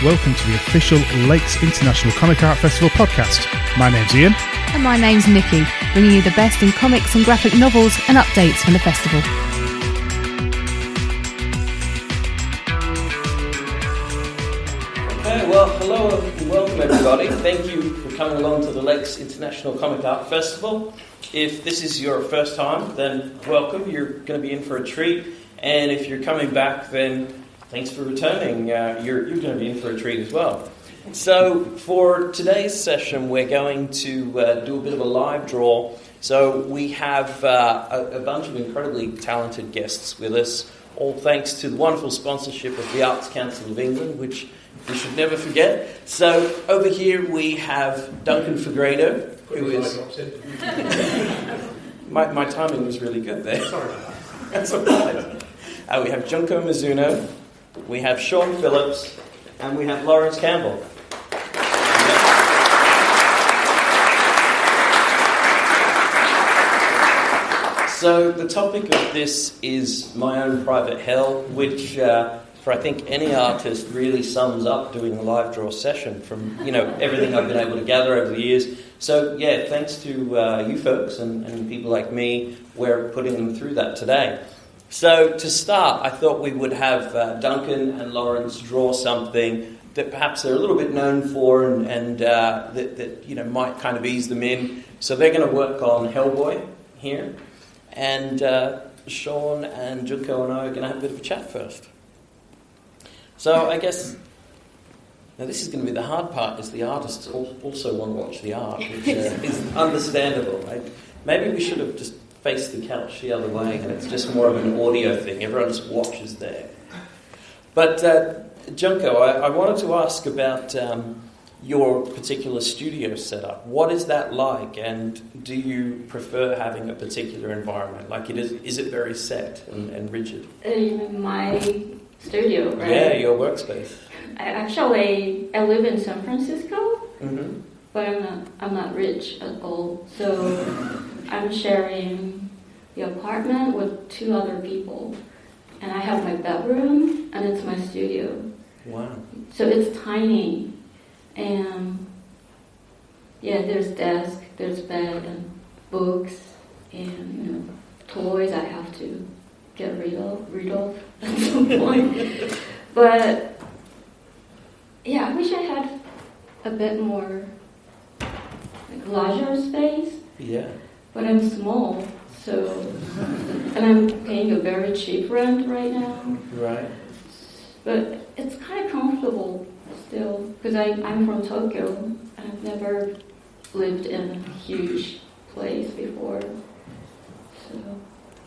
Welcome to the official Lakes International Comic Art Festival podcast. My name's Ian. And my name's Nikki, bringing you the best in comics and graphic novels and updates from the festival. Okay, well, hello and welcome everybody. Thank you for coming along to the Lakes International Comic Art Festival. If this is your first time, then welcome. You're going to be in for a treat. And if you're coming back, then thanks for returning. You're going to be in for a treat as well. So for today's session, we're going to do a bit of a live draw. So we have a bunch of incredibly talented guests with us, all thanks to the wonderful sponsorship of the Arts Council of England, which we should never forget. So over here we have Duncan Fregredo, who is... my timing was really good there. Sorry about that. That's all right. We have Junko Mizuno, we have Phillips, and we have Lawrence Cambell. So the topic of this is my own private hell, which for I think any artist really sums up doing a live draw session from everything I've been able to gather over the years. So yeah, thanks to you folks and people like me, we're putting them through that today. So to start, I thought we would have Duncan and Lawrence draw something that perhaps they're a little bit known for and that might kind of ease them in. So they're going to work on Hellboy here. And Sean and Junko and I are going to have a bit of a chat first. So I guess now this is going to be the hard part, is the artists also want to watch the art, which is understandable. Right? Maybe we should have just faced the couch the other way, and it's just more of an audio thing. Everyone just watches there. But Junko, I wanted to ask about your particular studio setup. What is that like, and do you prefer having a particular environment? Like, is it very set and rigid? My studio, right? Yeah, your workspace. I live in San Francisco, mm-hmm. but I'm not rich at all. So I'm sharing the apartment with two other people, and I have my bedroom and it's my studio. Wow. So it's tiny, and there's desk, there's bed, and books, and toys I have to get rid of at some point. But I wish I had a bit more larger space. Yeah. But I'm small, and I'm paying a very cheap rent right now. Right. But it's kind of comfortable still, because I'm from Tokyo, and I've never lived in a huge place before.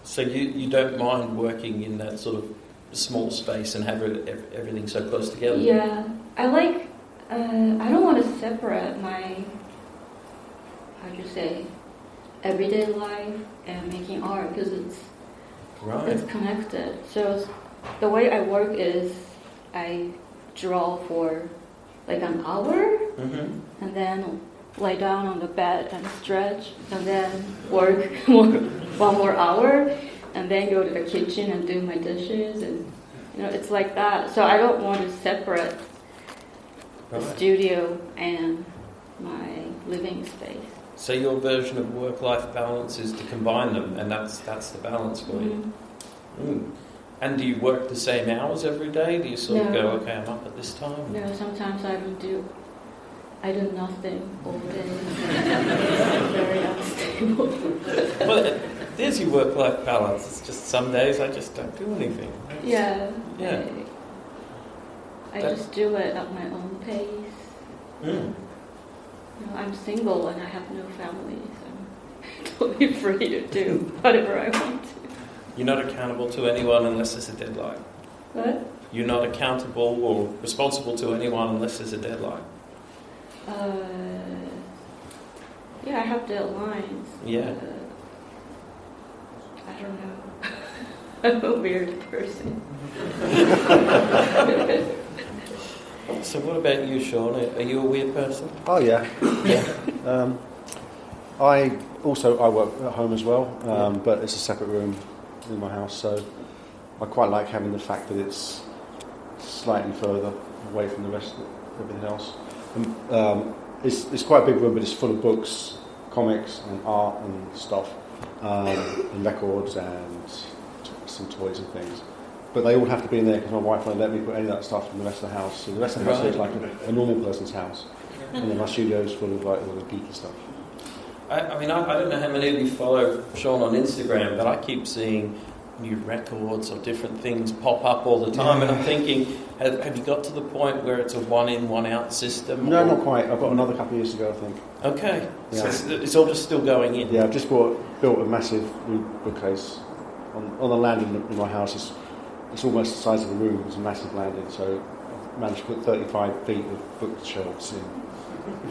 So you don't mind working in that sort of small space and have everything so close together? Yeah, I like. I don't want to separate my, everyday life and making art, because it's connected. So the way I work is I draw for like an hour, mm-hmm. and then lie down on the bed and stretch, and then work one more hour, and then go to the kitchen and do my dishes, and it's like that. So I don't want to separate the studio and my living space. So your version of work-life balance is to combine them, and that's the balance for you. Mm. And do you work the same hours every day? Do you sort of go, okay, I'm up at this time? No, sometimes I do nothing all day. Very unstable. Well, there's your work-life balance. It's just some days I just don't do anything. Yeah. I That's... just do it at my own pace. Mm. I'm single and I have no family, so I'm totally free to do whatever I want to. You're not accountable to anyone unless there's a deadline. What? You're not accountable or responsible to anyone unless there's a deadline. I have deadlines. Yeah. I don't know. I'm a weird person. So what about you, Sean? Are you a weird person? Oh, yeah. I work at home as well, but it's a separate room in my house, so I quite like having the fact that it's slightly further away from the rest of everything else. And, it's quite a big room, but it's full of books, comics and art and stuff, and records and some toys and things. But they all have to be in there because my wife won't let me put any of that stuff in the rest of the house. So the rest of the house is like a normal person's house. And then my studio is full of like all the geeky stuff. I mean, I don't know how many of you follow Sean on Instagram, but I keep seeing new records or different things pop up all the time, and I'm thinking, have you got to the point where it's a one-in, one-out system? No, not quite. I've got another couple of years to go, I think. Okay, Yeah. so it's all just still going in? Yeah, I've just built a massive new bookcase on the landing in my house. It's almost the size of a room. It's a massive landing, so I've managed to put 35 feet of bookshelves in.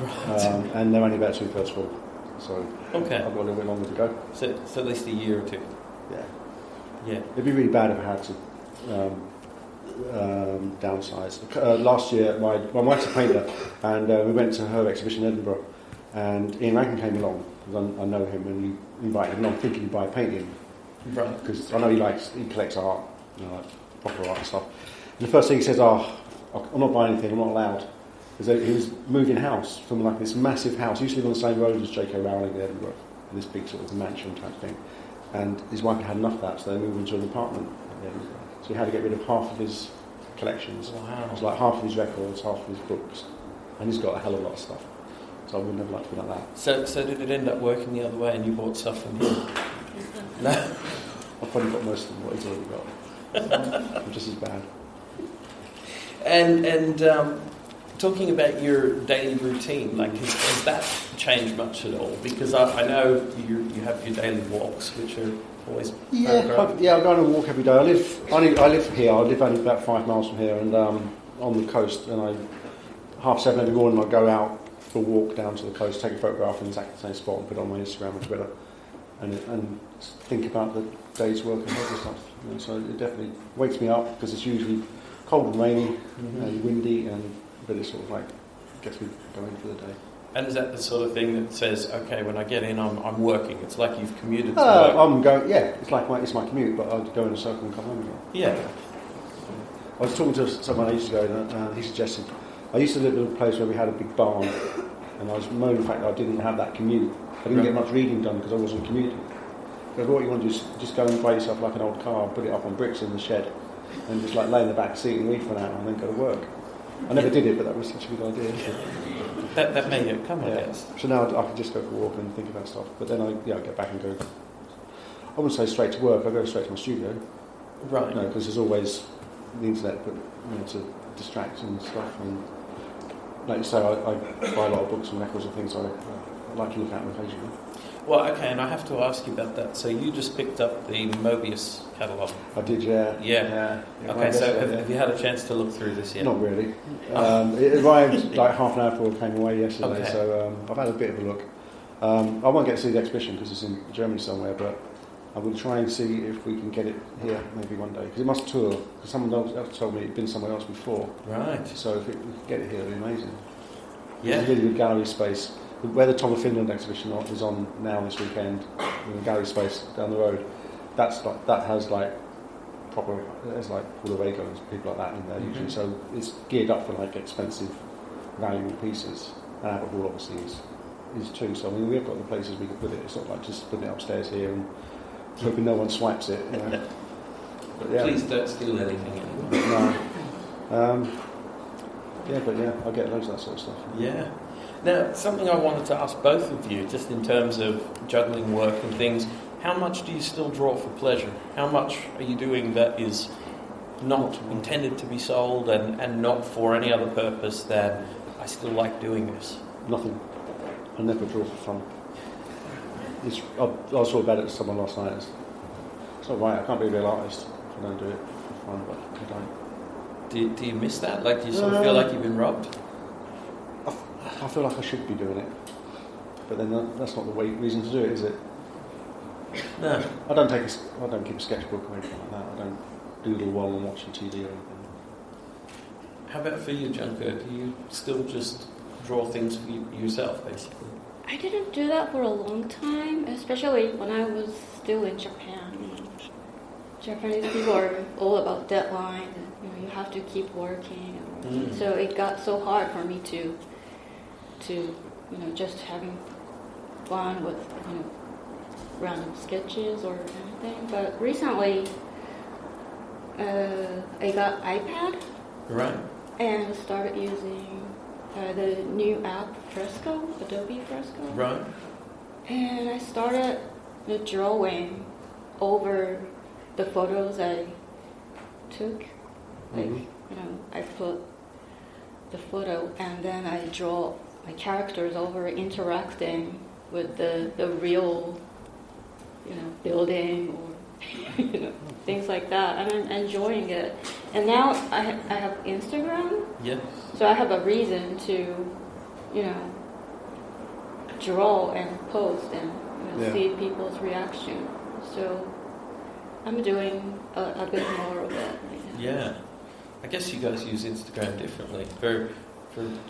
Right. And they're only about 2/3 full, so Okay. I've got a little bit longer to go. So at least a year or two. Yeah. Yeah. It'd be really bad if I had to downsize. Last year, my wife's a painter, and we went to her exhibition in Edinburgh, and Ian Rankin came along, because I know him, and he invited him along thinking he'd buy a painting, Right. because I know he collects art, like proper art and stuff. And the first thing he says, I'm not buying anything, I'm not allowed. Because he was moving house from like this massive house. He used to live on the same road as J.K. Rowling in Edinburgh, in this big sort of mansion type thing. And his wife had enough of that, so they moved into an apartment in Edinburgh. So he had to get rid of half of his collections. Wow. It was like half of his records, half of his books. And he's got a hell of a lot of stuff. So I would never like to be like that. So did it end up working the other way and you bought stuff from him? No? I've probably got most of what he's already got. Which is as bad. And talking about your daily routine, like has that changed much at all? Because I know you have your daily walks, which are always I go on a walk every day. I live here. I live only about 5 miles from here, and on the coast. And 7:30 every morning, I go out for a walk down to the coast, take a photograph in exactly the same spot, and put it on my Instagram and Twitter, and think about the day's work and other stuff. You know, so it definitely wakes me up because it's usually cold and rainy and windy, but it sort of like gets me going for the day. And is that the sort of thing that says, okay, when I get in, I'm working? It's like you've commuted to work. I'm going. Yeah, it's like my commute, but I go in a circle and come home again. Yeah. I was talking to someone I used to go, and he suggested I used to live in a place where we had a big barn, and I was moaning the fact that I didn't have that commute. I didn't get much reading done because I wasn't commuting. Because what you want to do is just go and buy yourself like an old car, put it up on bricks in the shed, and just like lay in the back seat and read for an hour and then go to work. I never did it, but that was such a good idea. That made it come, I guess. So now I can just go for a walk and think about stuff. But then I get back and go. I wouldn't say straight to work. I go straight to my studio. Right. No, because there's always the internet, but to distract and stuff. And like you say, I buy a lot of books and records and things. I like to look at them occasionally. Well, okay, and I have to ask you about that. So you just picked up the Mobius catalogue. I did, yeah. Yeah. Okay, so have you had a chance to look through this yet? Not really. It arrived like half an hour before it came away yesterday, Okay. so I've had a bit of a look. I won't get to see the exhibition because it's in Germany somewhere, but I will try and see if we can get it here maybe one day. Because it must tour, because someone else told me it'd been somewhere else before. Right. So if we could get it here, it'd be amazing. Yeah. It's a really good gallery space. Where the Tom of Finland exhibition is on now this weekend, in the gallery space down the road, that has like proper, there's like Paul Rego and people like that in there usually. So it's geared up for like expensive, valuable pieces. And Albert Hall obviously is too. So I mean, we've got the places we can put it. It's not like just putting it upstairs here and hoping no one swipes it. You know. But, yeah. Please don't steal anything anymore. No. I get loads of that sort of stuff. Yeah. Now, something I wanted to ask both of you, just in terms of juggling work and things, how much do you still draw for pleasure? How much are you doing that is not intended to be sold and not for any other purpose than I still like doing this? Nothing. I never draw for fun. I was talking about it to someone last night. It's not right. I can't be a real artist if I don't do it for fun, but I don't. Do you miss that? Like, do you sort of feel like you've been robbed? I feel like I should be doing it, but then that's not the reason to do it, is it? No. I don't keep a sketchbook or anything like that. I don't doodle while I'm watching TV or anything. How about for you, Junko? Do you still just draw things for yourself, basically? I didn't do that for a long time, especially when I was still in Japan. Japanese people are all about deadlines and you have to keep working. So it got so hard for me to just having fun with random sketches or anything. But recently, I got iPad. Right. And started using the new app Fresco, Adobe Fresco. Right. And I started drawing over the photos I took. I put the photo and then I draw my characters over interacting with the real, building or things like that. And I'm enjoying it. And now I have Instagram. Yeah. So I have a reason to, draw and post and see people's reaction. So I'm doing a bit more of it right now. Yeah. I guess you guys use Instagram differently. For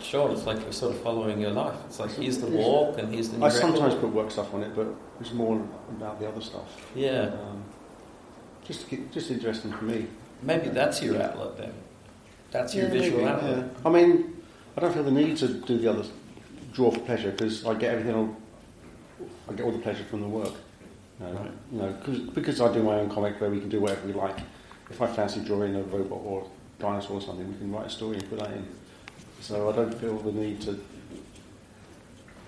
Sean, it's like you're sort of following your life. It's like, here's the walk and here's the new I sometimes record. put work stuff on it, but it's more about the other stuff. Yeah. Just interesting for me. Maybe that's your outlet then. That's your visual outlet. Yeah. I mean, I don't feel the need to do the others, draw for pleasure, because I get I get all the pleasure from the work. Because I do my own comic where we can do whatever we like. If I fancy drawing a robot or dinosaur or something, we can write a story and put that in. So I don't feel the need to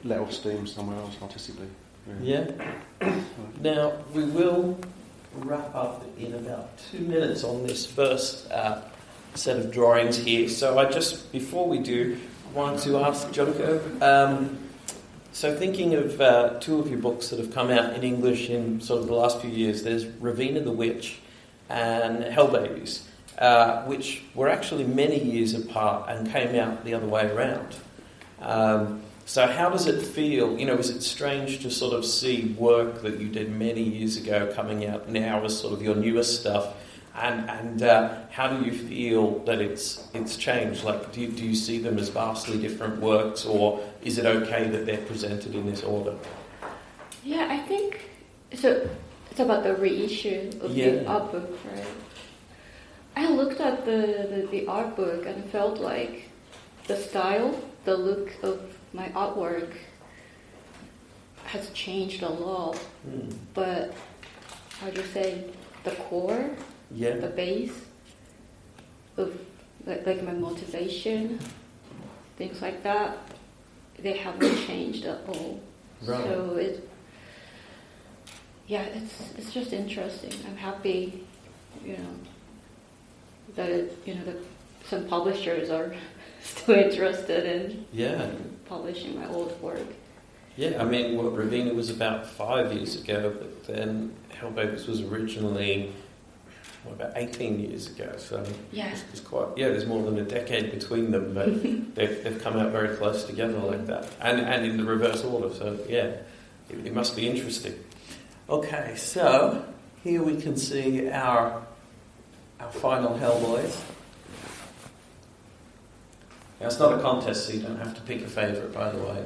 let off steam somewhere else artistically. Really. Yeah. Now, we will wrap up in about 2 minutes on this first set of drawings here. So I just, before we do, want to ask Junko, so thinking of two of your books that have come out in English in sort of the last few years, there's Ravina the Witch and Hellbabies, which were actually many years apart and came out the other way around. So how does it feel? Is it strange to sort of see work that you did many years ago coming out now as sort of your newest stuff? And how do you feel that it's changed? Like, do you see them as vastly different works, or is it okay that they're presented in this order? Yeah, I think so. It's about the reissue of the art book, right? I looked at the art book and felt like the style, the look of my artwork has changed a lot. But how do you say, the core, the base of like my motivation, things like that, they haven't changed at all. Right. So it's just interesting. I'm happy, that some publishers are still interested in publishing my old work. Yeah, I mean, Ravina was about 5 years ago, but then Hellbaby was originally about 18 years ago. So it's quite there's more than a decade between them, but they've come out very close together like that, and in the reverse order. So it must be interesting. Okay, so here we can see our final Hellboys. Now, it's not a contest, so you don't have to pick a favourite, by the way.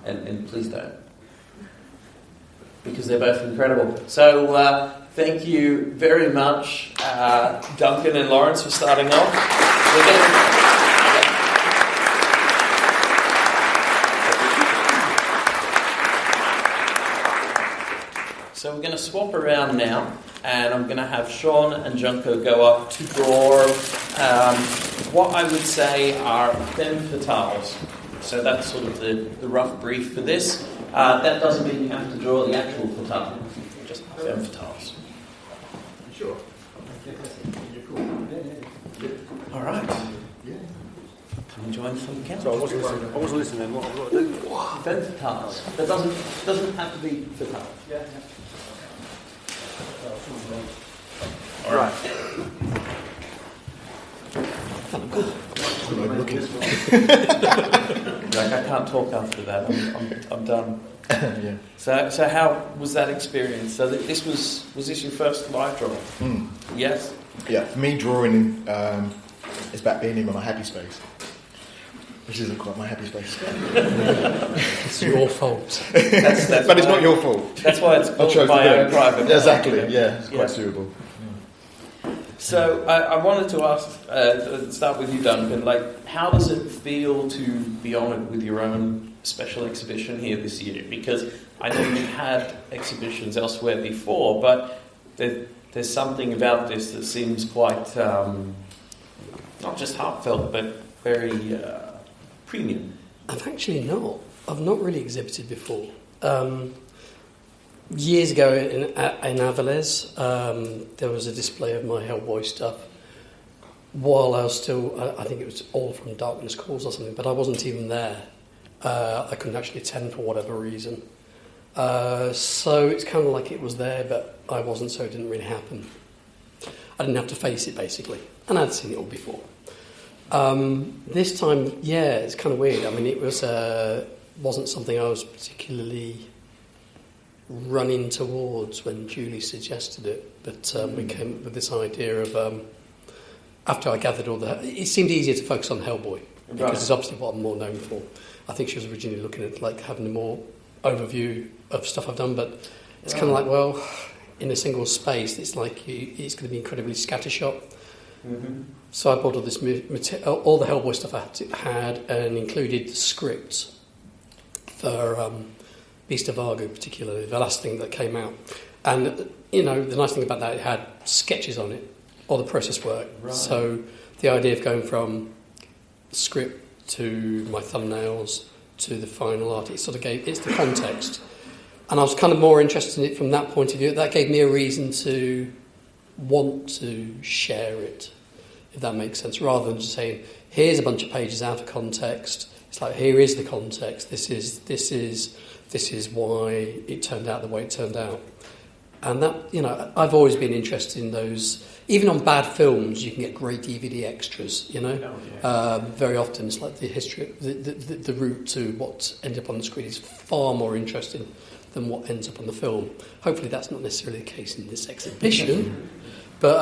And please don't. Because they're both incredible. So, thank you very much, Duncan and Lawrence, for starting off. So we're going to swap around now, and I'm going to have Sean and Junko go up to draw what I would say are femme fatales. So that's sort of the rough brief for this. That doesn't mean you have to draw the actual fatale, just femme fatales. Sure. All right. Come and join some camp. So I wasn't listening. What I've got to do? Femme fatales. That doesn't have to be fatale. Yeah. All right. Like, I can't talk after that. I'm done. Yeah. So how was that experience? So this was this your first live draw? Yes. Yeah. For me, drawing is about being in my happy space, which isn't quite my happy space. It's your fault. That's but it's not your fault. That's why it's I called chose my to do own it. private. Exactly. Yeah. It's quite suitable. So I wanted to ask, start with you, Duncan. Like, how does it feel to be honoured with your own special exhibition here this year? Because I know you've had exhibitions elsewhere before, but there's something about this that seems quite not just heartfelt, but very premium. I've actually not. I've not really exhibited before. Years ago in Avilés, there was a display of my Hellboy stuff. While I was still, I think it was all from Darkness Calls or something, but I wasn't even there. I couldn't actually attend for whatever reason. So it's kind of like it was there, but I wasn't, so it didn't really happen. I didn't have to face it, basically. And I'd seen it all before. This time, yeah, it's kind of weird. I mean, it wasn't something I was particularly running towards when Julie suggested it, but we came up with this idea of, after I gathered all it seemed easier to focus on Hellboy, because it's obviously what I'm more known for. I think she was originally looking at like having a more overview of stuff I've done, but it's kind of like, well, in a single space, it's like it's going to be incredibly scattershot. Mm-hmm. So I bought all this all the Hellboy stuff I had, and included the script for Beast of Argo, particularly the last thing that came out. And the nice thing about that, it had sketches on it, all the process work. Right. So the idea of going from script to my thumbnails to the final art, it's the context. And I was kind of more interested in it from that point of view. That gave me a reason to want to share it, if that makes sense, rather than just saying, here's a bunch of pages out of context. It's like, here is the context. This is why it turned out the way it turned out. And that, I've always been interested in those. Even on bad films, you can get great DVD extras, Very often it's like the history, the route to what ended up on the screen is far more interesting than what ends up on the film. Hopefully that's not necessarily the case in this exhibition, but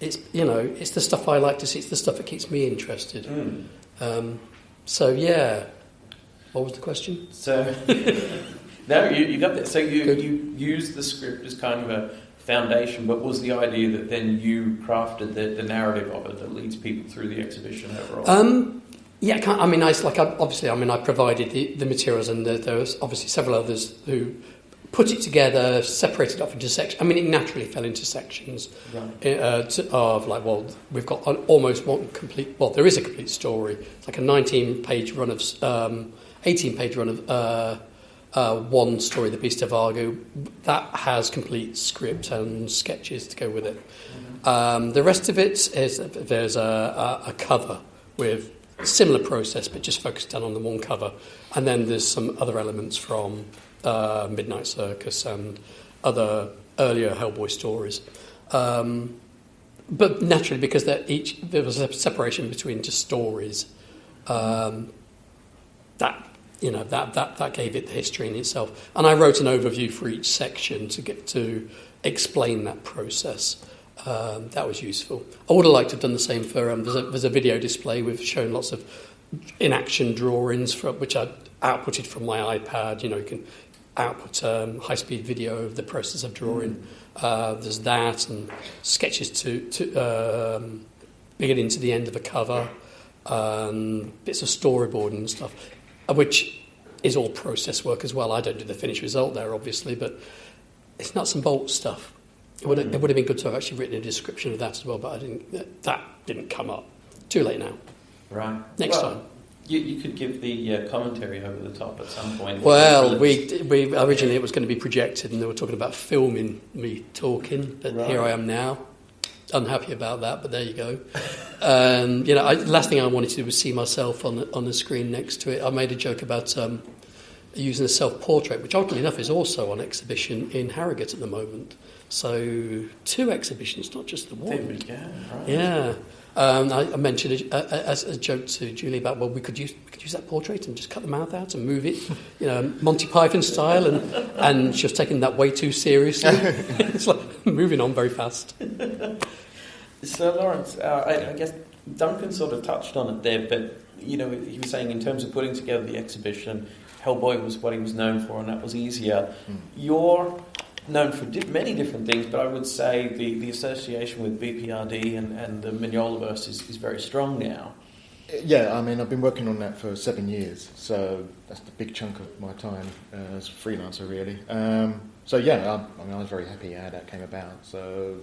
it's the stuff I like to see. It's the stuff that keeps me interested. So yeah, what was the question? So no, you got that. So you used the script as kind of a foundation, but was the idea that then you crafted the narrative of it that leads people through the exhibition overall? Yeah, I provided the materials, and there was obviously several others who put it together, separated it off into sections. I mean, it naturally fell into sections we've got almost one complete. Well, there is a complete story. It's like a 18-page run of one story, The Beast of Argo, that has complete script and sketches to go with it. The rest of it is there's a cover with similar process, but just focused down on the one cover, and then there's some other elements from Midnight Circus and other earlier Hellboy stories. But naturally, because there was a separation between just stories, that gave it the history in itself. And I wrote an overview for each section to explain that process. That was useful. I would have liked to have done the same for there's a video display with showing lots of in-action drawings which I outputted from my iPad. You can output high-speed video of the process of drawing. There's that, and sketches to beginning to the end of a cover, bits of storyboarding and stuff, which is all process work as well. I don't do the finished result there, obviously, but it's nuts and bolts stuff. It would have been good to have actually written a description of that as well, but that didn't come up. Too late now. Right. Next time. You could give the commentary over the top at some point. Well, we originally it was going to be projected, and they were talking about filming me talking, but Here I am now. Unhappy about that, but there you go. Last thing I wanted to do was see myself on the screen next to it. I made a joke about using a self-portrait, which oddly enough is also on exhibition in Harrogate at the moment. So 2 exhibitions, not just the one. There we go. Right. Yeah. I mentioned as a joke to Julie about, well, we could use that portrait and just cut the mouth out and move it, Monty Python style, and she was taking that way too seriously. It's like moving on very fast. So, Lawrence, I guess Duncan sort of touched on it there, but he was saying in terms of putting together the exhibition, Hellboy was what he was known for, and that was easier. Your known for many different things, but I would say the association with BPRD and the Mignolaverse is very strong now. Yeah, I mean, I've been working on that for 7 years, so that's the big chunk of my time as a freelancer, really. So yeah, I was very happy how that came about. So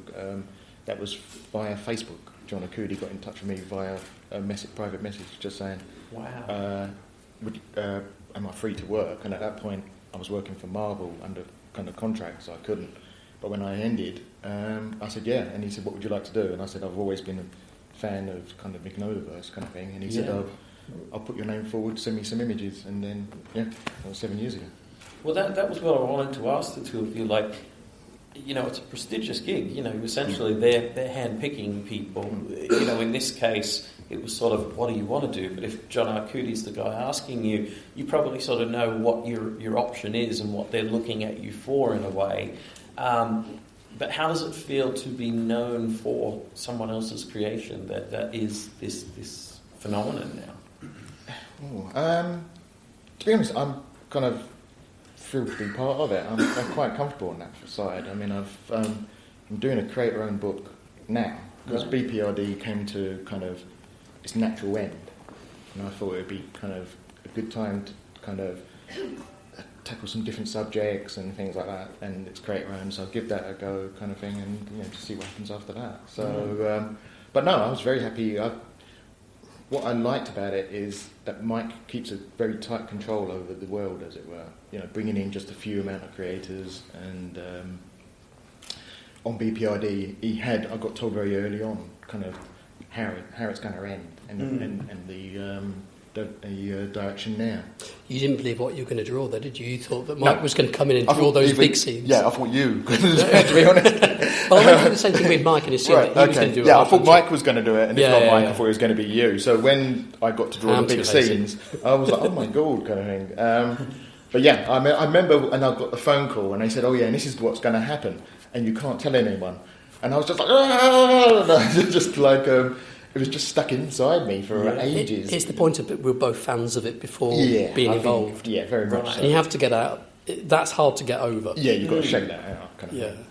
that was via Facebook. John Akudi got in touch with me via a private message, just saying, "Wow, am I free to work?" And at that point, I was working for Marvel under kind of contract, so I couldn't. But when I ended, I said, "Yeah," and he said, "What would you like to do?" And I said, "I've always been a fan of kind of Mignolaverse kind of thing." And he said, I'll put your name forward, send me some images, and then that was 7 years ago. Well, that was what I wanted to ask the two of you. Like, it's a prestigious gig. Essentially they're hand-picking people. In this case, it was sort of, what do you want to do? But if John Arcudi's the guy asking you, you probably sort of know what your option is and what they're looking at you for in a way. But how does it feel to be known for someone else's creation that is this phenomenon now? To be honest, I'm kind of thrilled to be part of it. I'm quite comfortable on that side. I mean, I'm doing a creator-owned book now because BPRD came to kind of its natural end, and I thought it would be kind of a good time to kind of tackle some different subjects and things like that, and it's creator-owned, so I'll give that a go, kind of thing, and to see what happens after that. So, but no, I was very happy. What I liked about it is that Mike keeps a very tight control over the world, as it were. Bringing in just a few amount of creators, and on BPRD, I got told very early on, kind of how it's going to end, and the direction now. You didn't believe what you were going to draw, though, did you? You thought that Mike was going to come in and draw those big scenes. Yeah, I thought you, to be honest. Well, I went through the same thing with Mike and assumed that he was going to do it. Yeah, I thought Mike was going to do it, and if not Mike, I thought it was going to be you. So when I got to draw the big scenes, I was like, oh my God, kind of thing. But yeah, I remember, and I got the phone call, and they said, oh yeah, and this is what's going to happen, and you can't tell anyone. And I was just like, just like... it was just stuck inside me for ages. It's the point of it, we're both fans of it before being involved. Very much so. And you have to get out. That's hard to get over. Yeah, you've got to shake that out. Kind of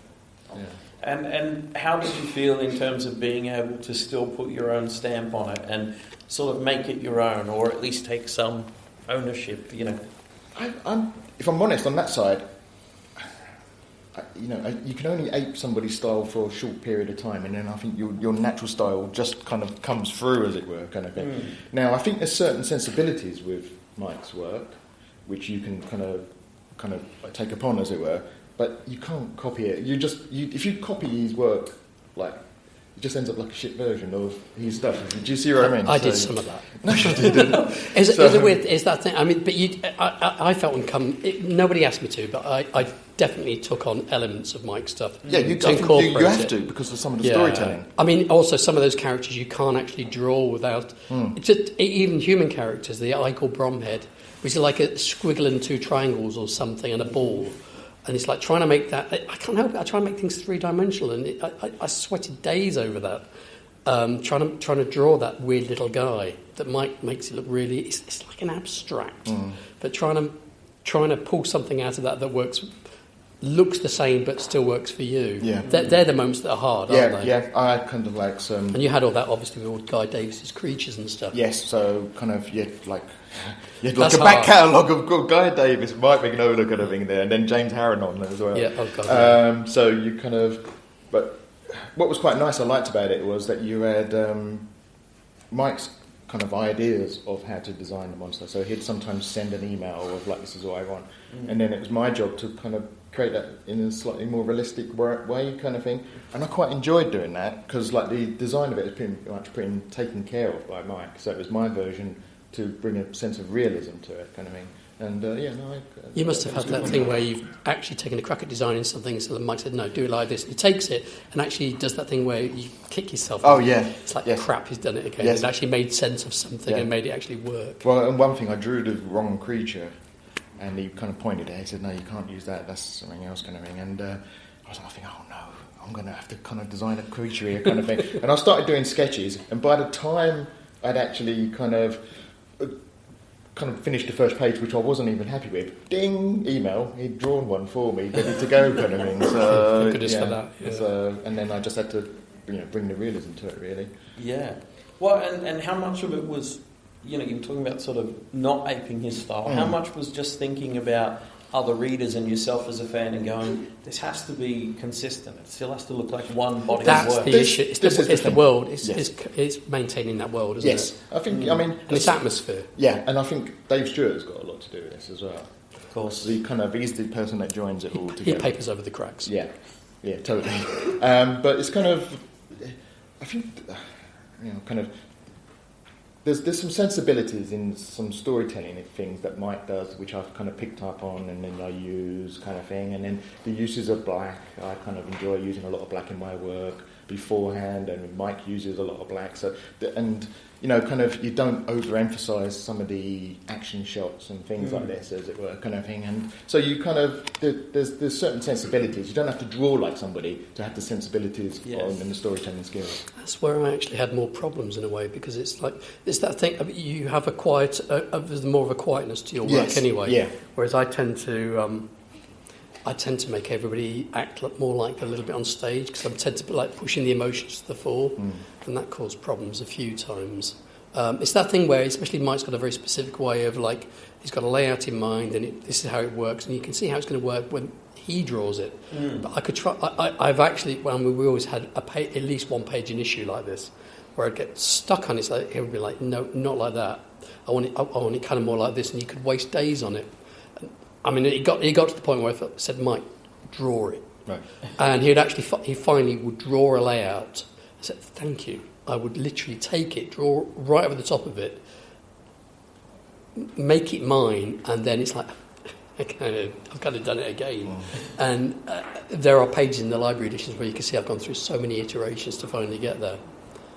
thing. And how did you feel in terms of being able to still put your own stamp on it and sort of make it your own, or at least take some ownership, If I'm honest, on that side, you can only ape somebody's style for a short period of time, and then I think your natural style just kind of comes through, as it were, kind of thing. Now, I think there's certain sensibilities with Mike's work, which you can kind of take upon, as it were, but you can't copy it. If you copy his work, like, it just ends up like a shit version of his stuff. Do you see what I mean? I did some of that. No, you didn't. Is it weird? Is that thing? I mean, but I felt nobody asked me to, but I definitely took on elements of Mike's stuff. Yeah, you have to because of some of the storytelling. I mean, also some of those characters you can't actually draw without. Just even human characters. The I call Bromhead, which is like a squiggle and two triangles or something and a ball. And it's like trying to make that... I can't help it. I try and make things three-dimensional, and I sweated days over that, trying to draw that weird little guy that Mike makes it look really... It's like an abstract. But trying to pull something out of that works, looks the same but still works for you. Yeah. They're the moments that are hard, aren't they? Yeah, I kind of like some... And you had all that, obviously, with all Guy Davis's creatures and stuff. Yes, so kind of, like a back catalogue of Guy Davis, Mike Mignola kind of thing there, and then James Harron on there as well. Yeah, oh God. So you kind of... But what was quite nice I liked about it was that you had Mike's kind of ideas of how to design the monster. So he'd sometimes send an email of, like, this is what I want. And then it was my job to kind of create that in a slightly more realistic way kind of thing. And I quite enjoyed doing that because, like, the design of it is pretty much taken care of by Mike. So it was my version to bring a sense of realism to it kind of thing. And you must have had that thing where you've actually taken a crack at designing something, so Mike said, no, do it like this. And he takes it and actually does that thing where you kick yourself. Oh, yeah. It's like, crap, he's done it again. Yes. It actually made sense of something and made it actually work. Well, and one thing, I drew the wrong creature, and he kind of pointed at it. He said, no, you can't use that. That's something else kind of thing. And I was like, oh, no, I'm going to have to kind of design a creature here kind of thing. And I started doing sketches, and by the time I'd actually kind of kind of finished the first page, which I wasn't even happy with. Ding! Email. He'd drawn one for me, ready to go, kind of thing. So, Goodness for that. Yeah. So, and then I just had to, bring the realism to it, really. Yeah. Well, and how much of it was, you were talking about sort of not aping his style. How much was just thinking about other readers and yourself as a fan and going, this has to be consistent. It still has to look like one body That's of work. the issue. It's the world. It's, Yes. it's maintaining that world, isn't it? Yes. I think, And its atmosphere. Yeah, and I think Dave Stewart's got a lot to do with this as well. Of course. He's the person that joins it all He together. papers over the cracks. Yeah, totally. But it's kind of, I think, kind of, there's some sensibilities in some storytelling things that Mike does, which I've kind of picked up on and then I use, kind of thing. And then the uses of black, I kind of enjoy using a lot of black in my work beforehand, and Mike uses a lot of black. So, kind of, you don't overemphasize some of the action shots and things like this, as it were, kind of thing. And so you kind of, there's certain sensibilities. You don't have to draw like somebody to have the sensibilities and the storytelling skills. That's where I actually had more problems in a way, because it's that thing. You have there's more of a quietness to your work anyway. Yeah. Whereas I tend to make everybody act more like a little bit on stage, because I tend to be like pushing the emotions to the fore, and that caused problems a few times. It's that thing where, especially Mike's got a very specific way of he's got a layout in mind, and this is how it works, and you can see how it's going to work when he draws it. But I could try. I've actually, we always had at least one page in issue like this, where I'd get stuck on it. So it would be like, no, not like that. I want it kind of more like this, and you could waste days on it. I mean, it got to the point where I said, Mike, draw it. Right. And he finally would draw a layout. I said, thank you. I would literally take it, draw right over the top of it, make it mine, and then it's like, I've kind of done it again. And there are pages in the library editions where you can see I've gone through so many iterations to finally get there.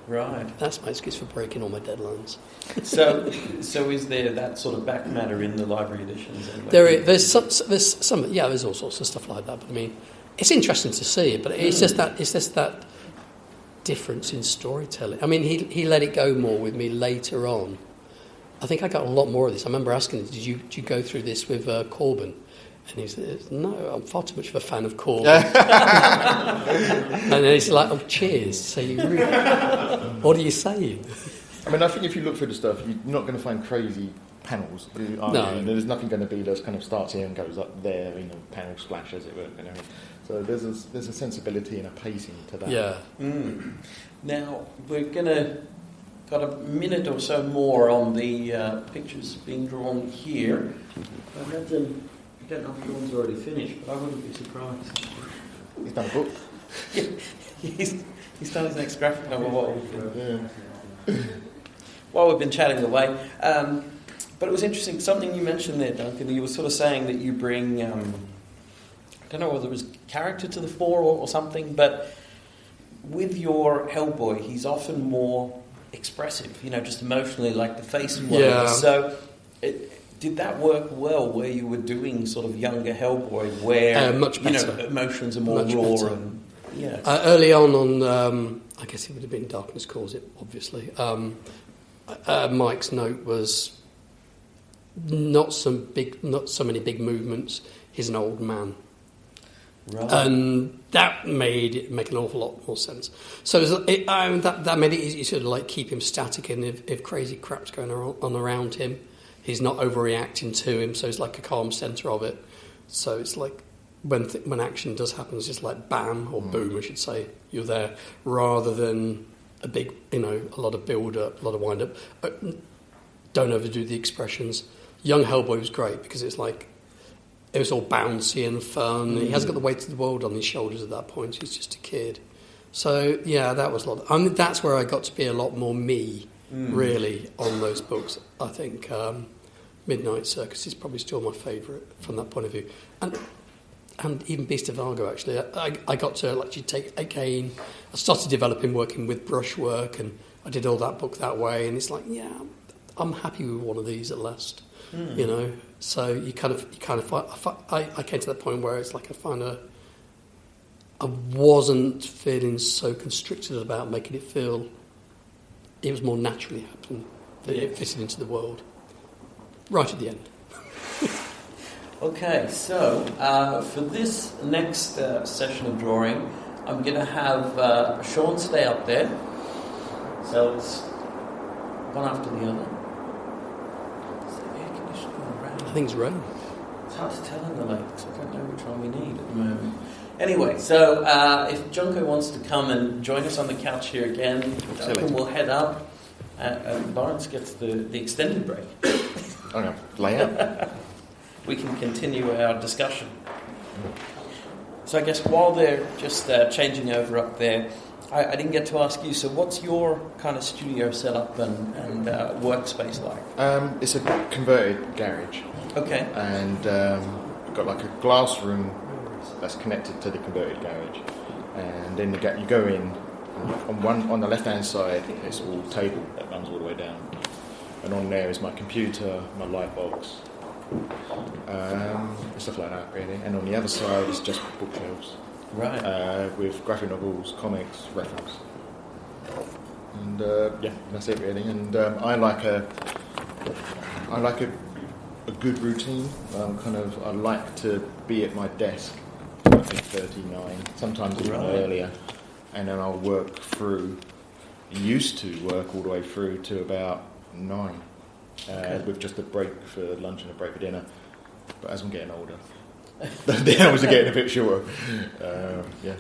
Right. That's my excuse for breaking all my deadlines. So is there that sort of back matter in the library editions? Anyway? There's some, there's all sorts of stuff like that. But I mean, it's interesting to see it, but it's just that difference in storytelling. I mean, he let it go more with me later on. I think I got a lot more of this. I remember asking him, did you go through this with Corbyn? And he said, no, I'm far too much of a fan of Corbyn. And then he's like, oh, cheers. So what are you saying? I mean, I think if you look through the stuff, you're not going to find crazy panels. No. There's nothing going to be that kind of starts here and goes up there, panel splash, as it were. So there's a sensibility and a pacing to that. Yeah. Now, we're going to got a minute or so more on the pictures being drawn here. I imagine, I don't know if Sean's already finished, but I wouldn't be surprised. He's done a book. Yeah, he's done his next graphic novel while we've been chatting away. But it was interesting, something you mentioned there, Duncan. You were sort of saying that you bring, I don't know whether it was character to the fore or something, but with your Hellboy, he's often more expressive, just emotionally, like the face and whatever. Yeah. So did that work well where you were doing sort of younger Hellboy where much better. Emotions are more Much raw better. and early on I guess it would have been Darkness Calls It, obviously. Mike's note was not so many big movements. He's an old man. right. And that made it make an awful lot more sense. So that made it easy to like keep him static, and if crazy crap's going on around him, he's not overreacting to him. So he's like a calm centre of it. So it's like when action does happen, it's just like bam or boom, I should say. You're there, rather than a big, a lot of build up, a lot of wind up. Don't overdo the expressions. Young Hellboy was great because it's like, it was all bouncy and fun. He hasn't got the weight of the world on his shoulders at that point. He's just a kid. So, yeah, that was a lot. That's where I got to be a lot more me, really, on those books. I think Midnight Circus is probably still my favourite from that point of view. And even Beast of Argo, actually. I got to actually take, again, I started developing working with brushwork, and I did all that book that way. And it's like, yeah, I'm happy with one of these at last. So you kind of I came to that point where it's like I wasn't feeling so constricted about making it feel it was more naturally happening, that it fitted into the world. right at the end. Okay, so for this next session of drawing, I'm going to have Sean stay up there. So it's one after the other. Is the air conditioning around? I think it's raining. It's hard to tell in the lakes. I don't know which one we need at the moment. Anyway, so if Junko wants to come and join us on the couch here again, Duncan will head up, and Lawrence gets the extended break. I'm going to lay out. We can continue our discussion. So I guess while they're just changing over up there, I didn't get to ask you, so what's your kind of studio setup and workspace like? It's a converted garage. Okay. And we've got like a glass room that's connected to the converted garage. And then you go in, and on the left-hand side, it's all table that runs all the way down. And on there is my computer, my light box, stuff like that, really. And on the other side is just bookshelves. Right. With graphic novels, comics, reference. And that's it, really. And I like a good routine. I like to be at my desk at 8:39, sometimes even earlier, and then I'll work through. Used to work all the way through to about 9, with just a break for lunch and a break for dinner. But as I'm getting older, the hours are getting a bit shorter.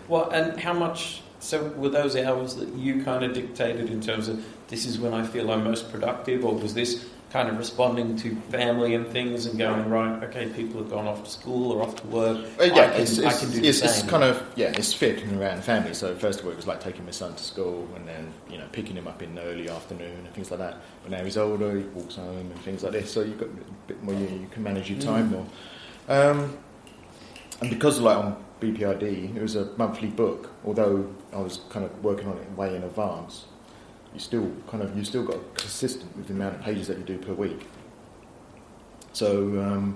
Well, and how much? So were those hours that you kind of dictated in terms of this is when I feel I'm most productive, or was this kind of responding to family and things and going, right, okay, people have gone off to school or off to work, I can do the same. It's kind of, it's fitting around family. So first of all, it was like taking my son to school and then, picking him up in the early afternoon and things like that. But now he's older, he walks home and things like this, so you've got a bit more, you can manage your time more. And because on BPRD, it was a monthly book, although I was kind of working on it way in advance, you still got consistent with the amount of pages that you do per week. So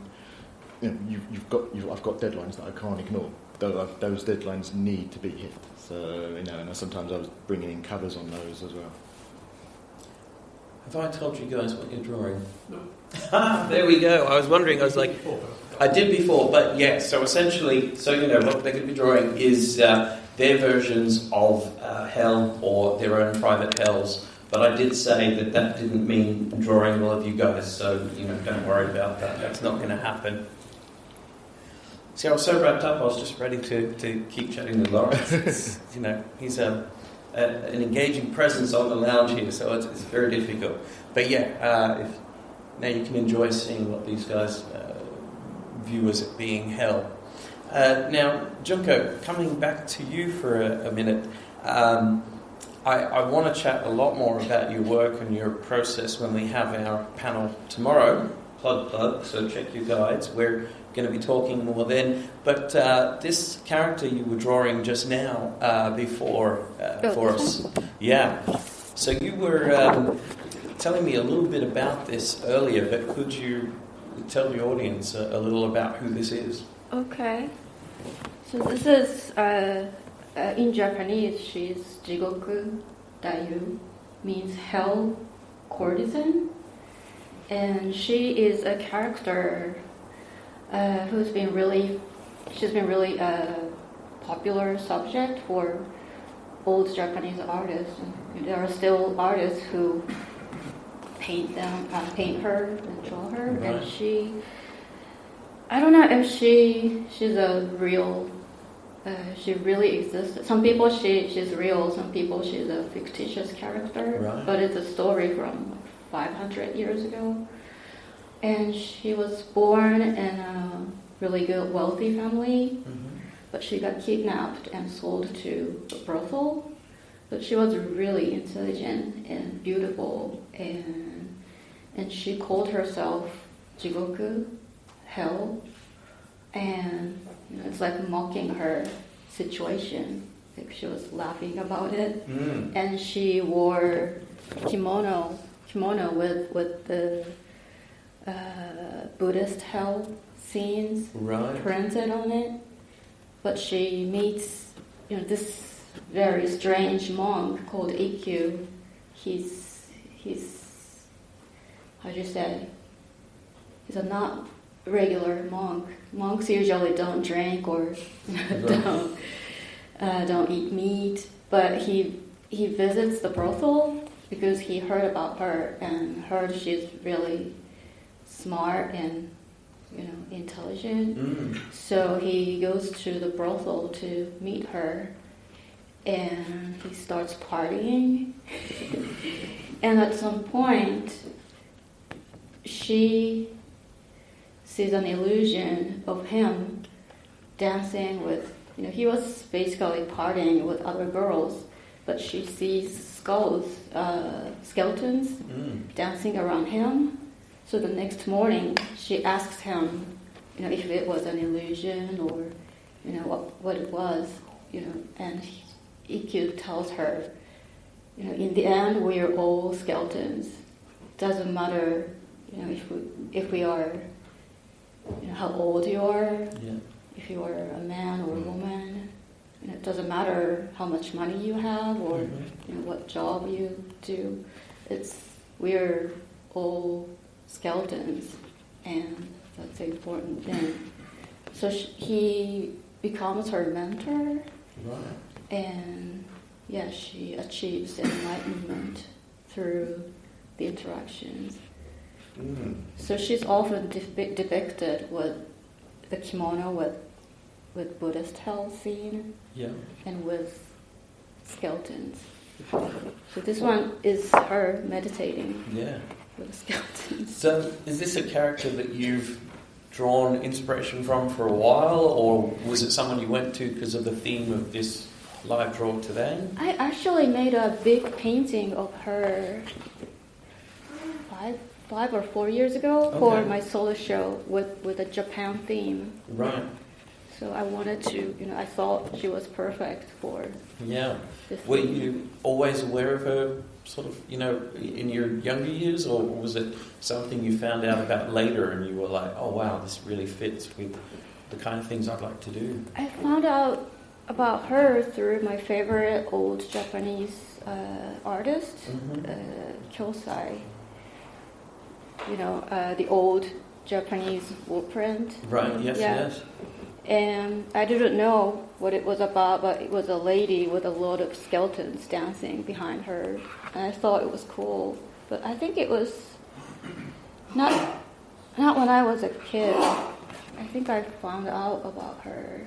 I've got deadlines that I can't ignore. Those deadlines need to be hit. So and sometimes I was bringing in covers on those as well. Have I told you guys what you're drawing? No. There we go. I was wondering. I was like, I did before, but yeah. So essentially, what they're going to be drawing is their versions of Hell or their own private Hells. But I did say that didn't mean drawing all of you guys, so don't worry about that. That's not going to happen. See, I was so wrapped up. I was just ready to keep chatting with Lawrence. He's an engaging presence on the lounge here, so it's very difficult. But yeah, now you can enjoy seeing what these guys view as it being Hell. Now, Junko, coming back to you for a minute, I want to chat a lot more about your work and your process when we have our panel tomorrow. Plug, so check your guides. We're going to be talking more then. But this character you were drawing just now before for us. Yeah. So you were telling me a little bit about this earlier, but could you tell the audience a little about who this is? Okay. So this is, in Japanese, she's Jigoku Dayu, means hell courtesan. And she is a character she's been really popular subject for old Japanese artists. There are still artists who paint her and draw her, right. And I don't know if she's a real. She really exists. Some people she's real. Some people she's a fictitious character. Right. But it's a story from 500 years ago. And she was born in a really good, wealthy family. Mm-hmm. But she got kidnapped and sold to a brothel. But she was really intelligent and beautiful, and she called herself Jigoku, Hell, and it's like mocking her situation. Like she was laughing about it, and she wore kimono with the Buddhist hell scenes printed on it. But she meets this very strange monk called Ikkyu. He's how do you say? he's a not regular monk. Monks usually don't drink or don't eat meat, but he visits the brothel because he heard about her and heard she's really smart and intelligent. So he goes to the brothel to meet her, and he starts partying. And at some point, she sees an illusion of him dancing with, he was basically partying with other girls, but she sees skeletons dancing around him. So the next morning, she asks him, if it was an illusion or, what it was, and Ikkyu tells her, in the end, we are all skeletons. Doesn't matter, if we are, how old you are, if you are a man or a woman. It doesn't matter how much money you have or what job you do. We're all skeletons, and that's the important thing. So he becomes her mentor, and she achieves enlightenment through the interactions. So she's often depicted with the kimono with Buddhist hell scene, and with skeletons. So this one is her meditating with skeletons. So is this a character that you've drawn inspiration from for a while, or was it someone you went to because of the theme of this live draw today? I actually made a big painting of her 5 or 4 years ago for my solo show with a Japan theme. Right. So I wanted to, I thought she was perfect for this. Were you always aware of her sort of, in your younger years, or was it something you found out about later and you were like, oh wow, this really fits with the kind of things I'd like to do? I found out about her through my favorite old Japanese artist, Kyosai. The old Japanese wool print. Right, yes. And I didn't know what it was about, but it was a lady with a lot of skeletons dancing behind her. And I thought it was cool. But I think it was not when I was a kid. I think I found out about her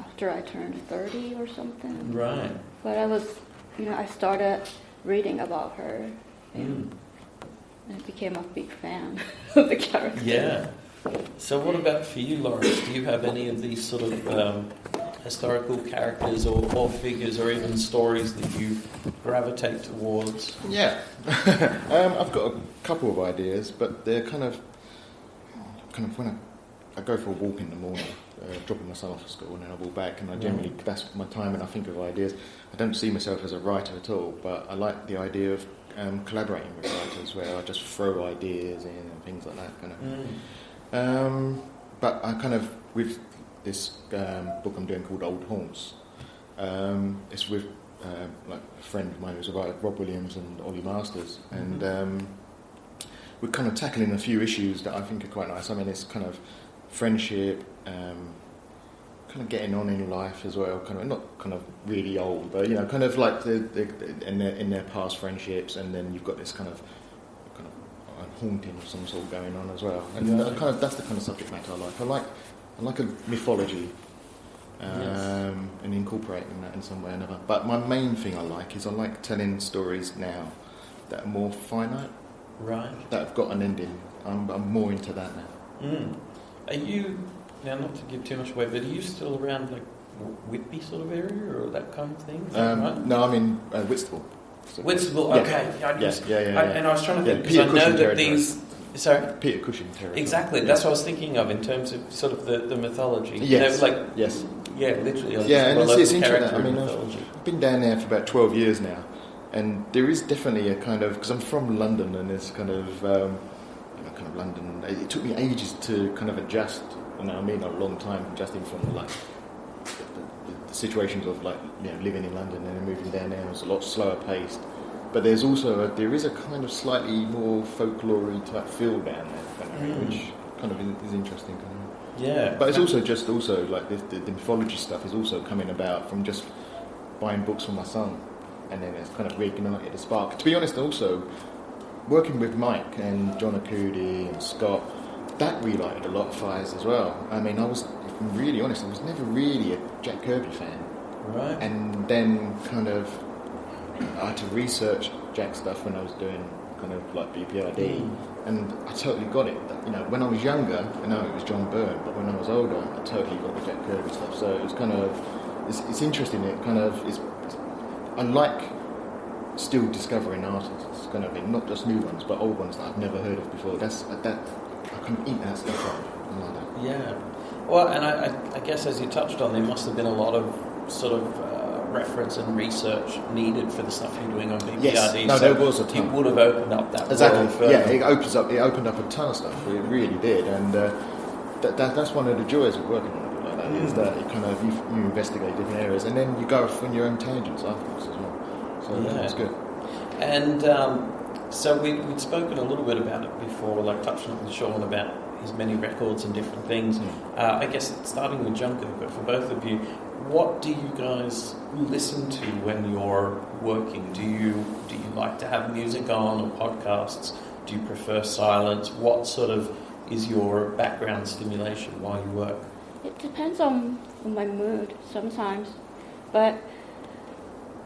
after I turned 30 or something. Right. But I was, I started reading about her. And I became a big fan of the character. Yeah. So what about for you, Lawrence? Do you have any of these sort of historical characters or figures or even stories that you gravitate towards? Yeah. I've got a couple of ideas, but they're kind of when I go for a walk in the morning, dropping my son off at school, and then I walk back, and I generally, that's my time, and I think of ideas. I don't see myself as a writer at all, but I like the idea of collaborating with writers, where I just throw ideas in and things like that. But I with this book I'm doing called Old Haunts, it's with like a friend of mine who's a writer, Rob Williams and Ollie Masters, and we're kind of tackling a few issues that I think are quite nice. I mean, it's kind of friendship, kind of getting on in life as well, not really old, but kind of like in their past friendships, and then you've got this kind of haunting of some sort going on as well, and that's the kind of subject matter I like. I like a mythology, and incorporating that in some way or another. But my main thing I like telling stories now that are more finite, right? That have got an ending. I'm more into that now. Are you, now not to give too much away, but are you still around like Whitby sort of area or that kind of thing? Is that right? No, I'm in Whitstable. So Whitstable, okay. Yeah. And I was trying to think, because I know that these... Sorry? Peter Cushing territory. Exactly, that's what I was thinking of in terms of sort of the mythology. Yes. Yes. Yeah, literally. And it's interesting. I mean, I've been down there for about 12 years now, and there is definitely a kind of... Because I'm from London, and it's kind of London... It took me ages to kind of adjust, a long time adjusting from the situations of living in London and then moving down there. It was a lot slower paced, but there is a kind of slightly more folklore-y type feel down there, which kind of is interesting. Kind of. Yeah. But it's also like the mythology stuff is also coming about from just buying books for my son, and then it's kind of reignited the spark. To be honest, also working with Mike and John Acudi and Scott, that relighted a lot of fires as well. I mean, if I'm really honest, I was never really a Jack Kirby fan. Right. And then kind of I had to research Jack stuff when I was doing kind of like BPRD, and I totally got it. You know, when I was younger, I know it was John Byrne, but when I was older, I totally got the Jack Kirby stuff. So it was kind of, it's interesting. It kind of is. I like still discovering artists, kind of thing, not just new ones, but old ones that I've never heard of before. I can eat that stuff up. I like that. Yeah. Well, and I guess as you touched on, there must have been a lot of sort of reference and research needed for the stuff you're doing on BPRD. Yes. No, there was a ton. It would have opened up that exactly. world further. Yeah, it opened up a ton of stuff. It really did, and that's one of the joys of working on a book like that is that it kind of you investigate different areas, and then you go off on your own tangents afterwards as well. So that's good. And so we'd spoken a little bit about it before, like touching on with Sean about his many records and different things. I guess starting with Junko, but for both of you, what do you guys listen to when you're working? Do you like to have music on or podcasts? Do you prefer silence? What sort of is your background stimulation while you work? It depends on my mood sometimes, but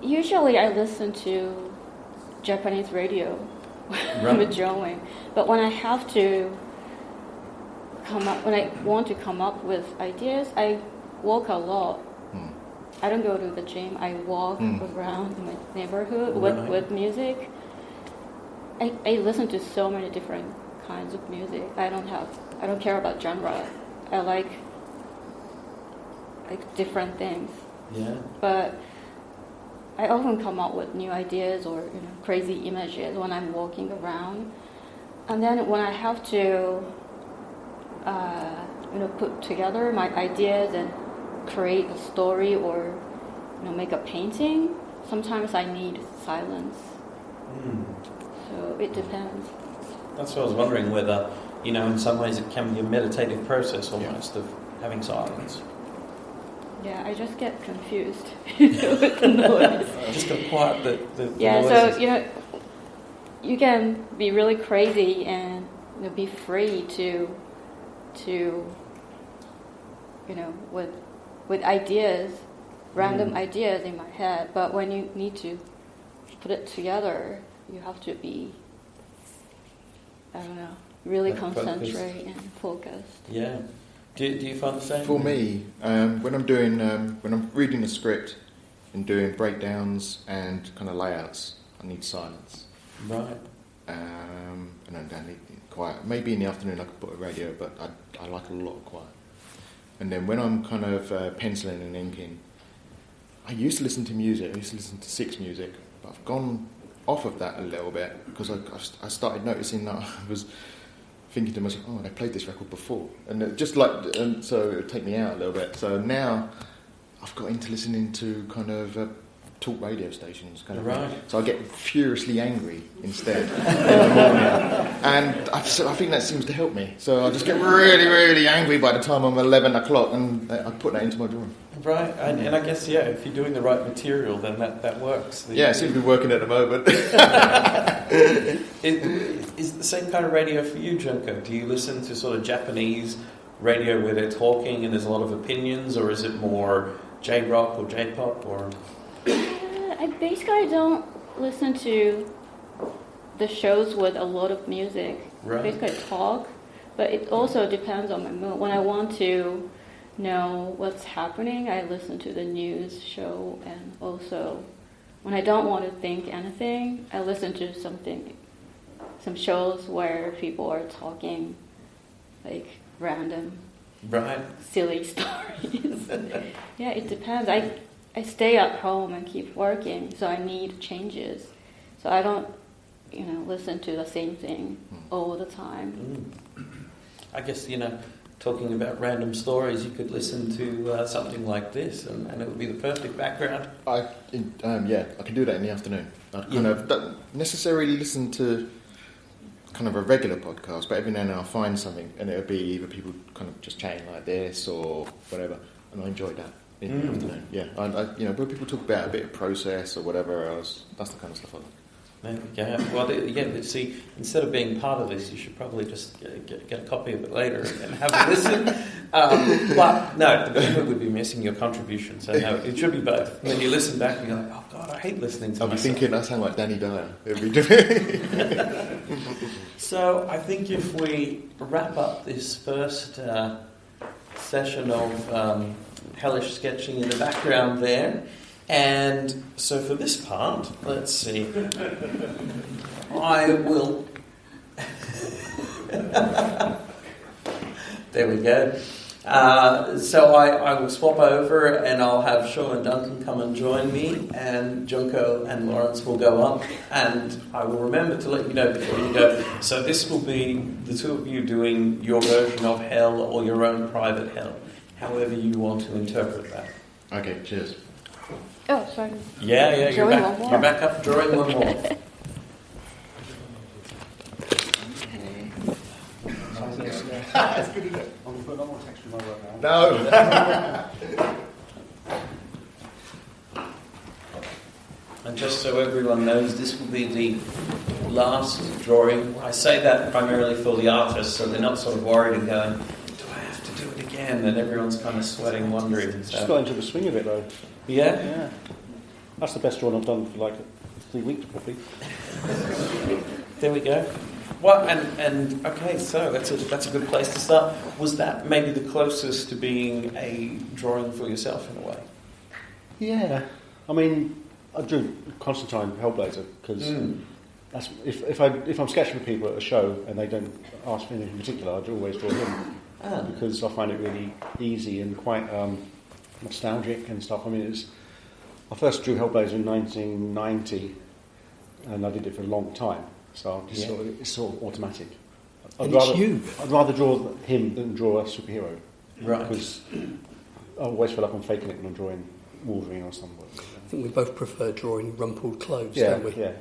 usually I listen to Japanese radio when I'm drawing. But when I have to when I want to come up with ideas, I walk a lot. I don't go to the gym. I walk around my neighborhood with music. I listen to so many different kinds of music. I don't care about genre. I like different things. Yeah. But I often come up with new ideas or crazy images when I'm walking around. And then when I have to put together my ideas and create a story or make a painting, sometimes I need silence. So it depends. That's what I was wondering, whether in some ways it can be a meditative process almost of having silence. Yeah, I just get confused with the noise. Just to quiet the yeah, noises. so you can be really crazy and be free to with ideas, random ideas in my head. But when you need to put it together, you have to be, really concentrate and focused. Yeah. Do you find the same? For me, when I'm reading a script and doing breakdowns and kind of layouts, I need silence. Right. And I need quiet. Maybe in the afternoon I could put a radio, but I like a lot of quiet. And then when I'm kind of penciling and inking, I used to listen to music. I used to listen to Six music, but I've gone off of that a little bit because I started noticing that I was thinking to myself, they played this record before, and so it would take me out a little bit. So now I've got into listening to kind of talk radio stations, kind of right. thing. So I get furiously angry instead in the morning, and I think that seems to help me. So I just get really, really angry by the time I'm 11 o'clock, and I put that into my drawing. Right, and I guess if you're doing the right material, then that works. It seems to be working at the moment. Is it the same kind of radio for you, Junko? Do you listen to sort of Japanese radio where they're talking and there's a lot of opinions, or is it more J-rock or J-pop or? I basically don't listen to the shows with a lot of music. Right. Basically talk, but it also depends on my mood. When I want to know what's happening, I listen to the news show, and also when I don't want to think anything, I listen to some shows where people are talking like random, silly stories. Yeah, it depends. I stay at home and keep working, so I need changes. So I don't, listen to the same thing all the time. I guess, talking about random stories, you could listen to something like this, and it would be the perfect background. I can do that in the afternoon. I kind of don't necessarily listen to kind of a regular podcast, but every now and then I'll find something, and it'll be either people kind of just chatting like this or whatever, and I enjoy that. Yeah, I when people talk about a bit of process or whatever else, that's the kind of stuff I like. There we go. Well, but see, instead of being part of this, you should probably just get a copy of it later and have a listen. But no, the people would be missing your contribution. So no, it should be both. When you listen back, and you're like, oh God, I hate listening to I'll be myself. thinking I sound like Danny Dyer. So I think if we wrap up this first session of hellish sketching in the background there. And so for this part, let's see, I will... There we go. So I will swap over and I'll have Sean and Duncan come and join me, and Junko and Lawrence will go up, and I will remember to let you know before you go. So this will be the two of you doing your version of hell or your own private hell, however you want to interpret that. Okay, cheers. Oh, sorry. Yeah, you're Drawing back. one more. You're back up, drawing one more. That's good, isn't it? I'm going to put a lot more text in my work now. No. And just so everyone knows, this will be the last drawing. I say that primarily for the artists, so they're not sort of worried and going, do I have to do it again? And everyone's kind of sweating, wondering. So. Just got into the swing of it, though. Yeah? Yeah. That's the best drawing I've done for like 3 weeks, probably. There we go. Well, and okay, so that's a good place to start. Was that maybe the closest to being a drawing for yourself in a way? Yeah. I mean, I drew Constantine Hellblazer because that's if I'm sketching for people at a show and they don't ask for anything in particular, I'd always draw him because I find it really easy and quite nostalgic and stuff. I mean, I first drew Hellblazer in 1990, and I did it for a long time. So it's sort of automatic. I'd rather draw him than draw a superhero. Right. Because I always feel like I'm faking it when I'm drawing Wolverine or something. I think we both prefer drawing rumpled clothes, Yeah, don't we? yeah.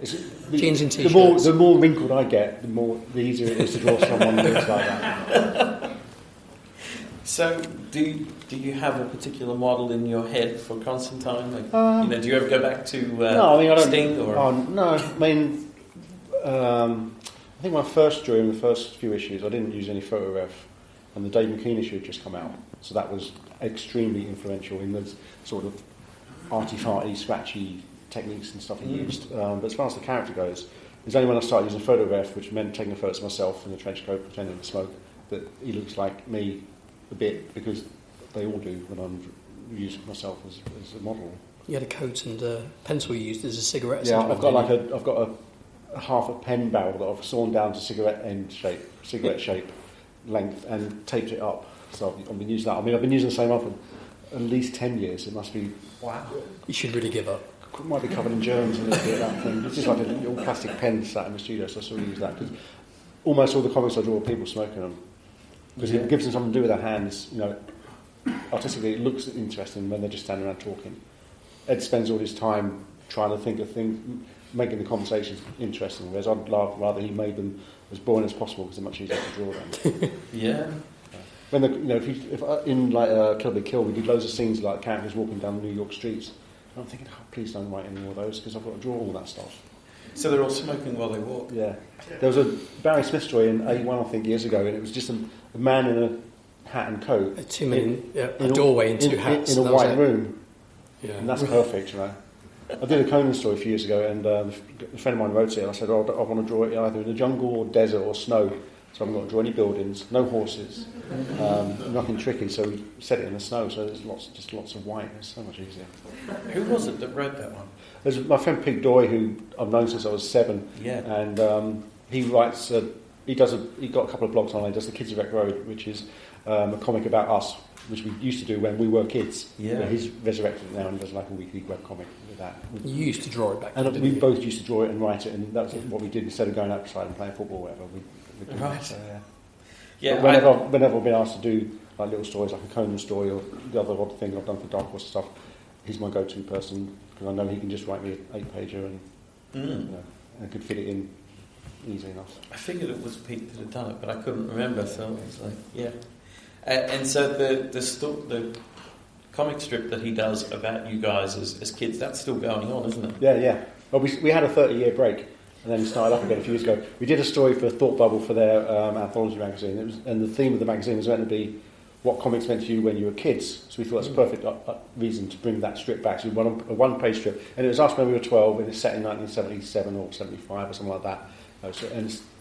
Jeans and t-shirts. The more wrinkled I get, the easier it is to draw someone who looks like that. So, do you have a particular model in your head for Constantine? Like, do you ever go back to no, I mean, I don't, Sting? Or? No, I mean, I think when I first drew in the first few issues, I didn't use any photo ref, and the Dave McKean issue had just come out, so that was extremely influential in the sort of arty-farty, scratchy techniques and stuff he used. But as far as the character goes, it's only when I started using photo ref, which meant taking a photo of myself in a trench coat, pretending to smoke, that he looks like me a bit, because they all do when I'm using myself as a model. You had a coat and a pencil you used as a cigarette. Yeah, I've got a half a pen barrel that I've sawn down to cigarette shape length, and taped it up. So I've been using that. I mean, I've been using the same one for at least 10 years. It must be. Wow. You should really give up. It might be covered in germs a little bit. That thing. It's just like a little plastic pen sat in the studio, so I still use that because almost all the comics I draw are people smoking them. Because it gives them something to do with their hands, artistically it looks interesting when they're just standing around talking. Ed spends all his time trying to think of things, making the conversations interesting, whereas I'd rather he made them as boring as possible because they're much easier to draw them. Yeah. When if in like Kill Bill Kill, we did loads of scenes like characters walking down New York streets. And I'm thinking, please don't write any more of those because I've got to draw all that stuff. So they're all smoking while they walk. Yeah. There was a Barry Smith story in A1, I think, years ago, and it was just a man in a hat and coat. A doorway and two hats. In a white room. Yeah. And that's perfect, I did a Conan story a few years ago, and a friend of mine wrote it, and I said, I want to draw it either in the jungle or desert or snow, so I'm not going to draw any buildings, no horses, nothing tricky, so we set it in the snow, so there's lots of white. It's so much easier. Who was it that wrote that one? There's my friend Pete Doy, who I've known since I was 7, and he writes. He got a couple of blogs on. He does the Kids of Wreck Road, which is a comic about us, which we used to do when we were kids. Yeah. He's resurrected it now and does like a weekly web comic with that. You used to draw it back And then, we both used to draw it and write it, and that's what we did instead of going outside and playing football or whatever. We did Right. that, so, Yeah. But whenever I've been asked to do like little stories, like a Conan story or the other odd thing I've done for Dark Horse stuff, he's my go-to person because I know he can just write me an 8-pager and I could fit it in easy enough. I figured it was Pete that had done it, but I couldn't remember, so I was like, yeah. And so the comic strip that he does about you guys as kids, that's still going on, isn't it? Yeah. Well, we had a 30-year break, and then we started up again a few years ago. We did a story for Thought Bubble for their anthology magazine, and the theme of the magazine was meant to be what comics meant to you when you were kids. So we thought that's a perfect reason to bring that strip back. So we won a one-page strip, and it was us when we were 12, and it's set in 1977 or 75 or something like that.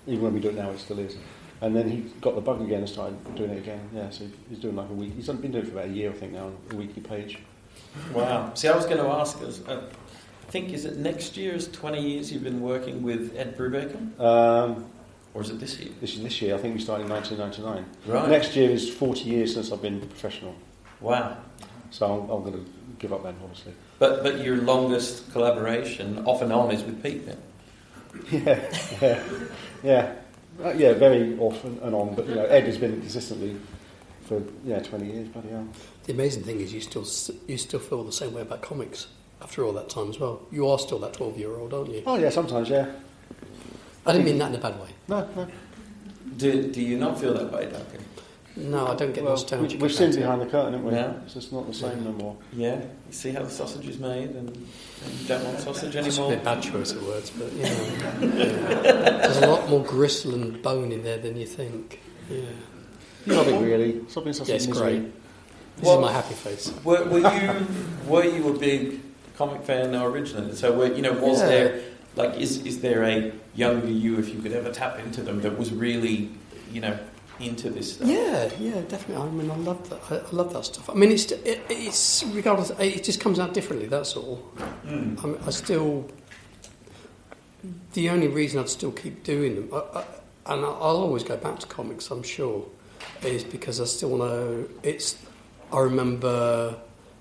Even when we do it now, it still is. And then he got the bug again and started doing it again. Yeah, so he's doing like a week. He's been doing it for about a year, I think, now, a weekly page. Wow. See, I was going to ask, I think, is it next year is 20 years you've been working with Ed Brubaker? Or is it this year? This year. I think we started in 1999. Right. Next year is 40 years since I've been professional. Wow. So I'm going to give up then, obviously. But your longest collaboration, off and on, is with Pete then? Yeah, very off and on. But Ed has been consistently for 20 years. Bloody hell. The amazing thing is you still feel the same way about comics after all that time as well. You are still that 12-year-old, aren't you? Oh yeah, sometimes yeah. I didn't mean that in a bad way. No. Do you not feel that way, Duncan? No, I don't get nostalgic. We've seen behind the curtain, haven't we? Yeah. It's just not the same no more. Yeah. You see how the sausage is made, and you don't want sausage It's anymore. a bit bad choice of words, but there's a lot more gristle and bone in there than you think. Yeah. Not really. Something such It's misery. great. This is my happy face. Were you a big comic fan originally? So was there is there a younger you, if you could ever tap into them, that was really into this stuff? Yeah, definitely. I mean, I love that. I love that stuff. I mean, it's regardless. It just comes out differently. That's all. I mean, the only reason I'd still keep doing them, and I'll always go back to comics, I'm sure, is because I still know I remember